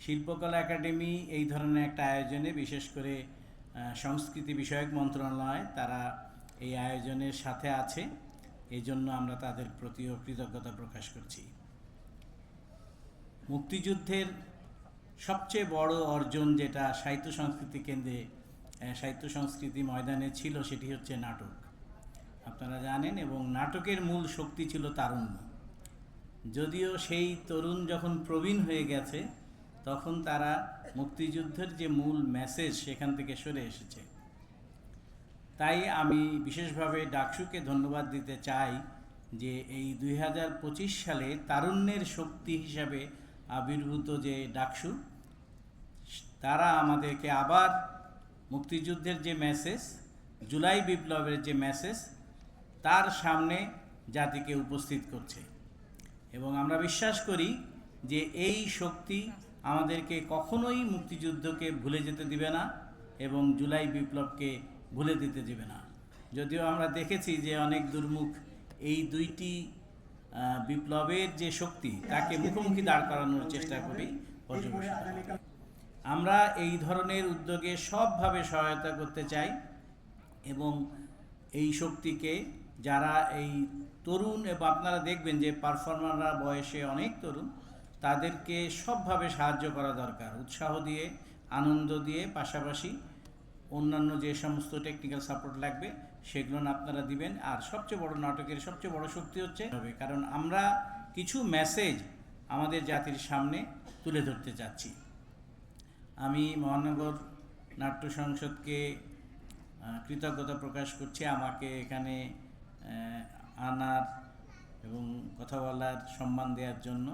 শিল্পকলা একাডেমি এই ধরনের একটা আয়োজনে, বিশেষ করে সংস্কৃতি বিষয়ক মন্ত্রণালয় তারা এই আয়োজনের সাথে আছে। এই জন্য আমরা তাদের প্রতিও কৃতজ্ঞতা প্রকাশ করছি। মুক্তিযুদ্ধের সবচেয়ে বড় অর্জন যেটা সাহিত্য সংস্কৃতি কেন্দ্রে, সাহিত্য সংস্কৃতি ময়দানে ছিল, সেটি হচ্ছে নাটক। আপনারা জানেন, এবং নাটকের মূল শক্তি ছিল তারুণ্য। যদিও সেই তরুণ যখন প্রবীণ হয়ে গেছে, তখন তারা মুক্তিযুদ্ধের যে মূল মেসেজ সেখান থেকে সরে এসেছে। তাই আমি বিশেষভাবে ডাকসুকে ধন্যবাদ দিতে চাই যে এই 2025 সালে তারুণ্যের শক্তি হিসাবে আবির্ভূত যে ডাকসু, তারা আমাদেরকে আবার মুক্তিযুদ্ধের যে মেসেজ, জুলাই বিপ্লবের যে মেসেজ, তার সামনে জাতিকে উপস্থিত করছে। এবং আমরা বিশ্বাস করি যে এই শক্তি আমাদেরকে কখনোই মুক্তিযুদ্ধকে ভুলে যেতে দিবে না এবং জুলাই বিপ্লবকে ভুলে দিতে দেবে না। যদিও আমরা দেখেছি যে অনেক দুর্মুখ এই দুইটি বিপ্লবের যে শক্তি, তাকে মুখোমুখি দাঁড় করানোর চেষ্টা করি পর্যবেসিত। আমরা এই ধরনের উদ্যোগে সবভাবে সহায়তা করতে চাই এবং এই শক্তিকে, যারা এই তরুণ, এবং আপনারা দেখবেন যে পারফর্মাররা বয়সে অনেক তরুণ, তাদেরকে সবভাবে সাহায্য করা দরকার, উৎসাহ দিয়ে, আনন্দ দিয়ে, পাশাপাশি অন্যান্য যে সমস্ত টেকনিক্যাল সাপোর্ট লাগবে সেগুলো আপনারা দিবেন। আর সবচেয়ে বড়, নাটকের সবচেয়ে বড় শক্তি হচ্ছে, কারণ আমরা কিছু মেসেজ আমাদের জাতির সামনে তুলে ধরতে চাচ্ছি। আমি মহানগর নাট্য সংসদকে কৃতজ্ঞতা প্রকাশ করছি আমাকে এখানে আনার এবং কথা বলার সম্মান দেওয়ার জন্য।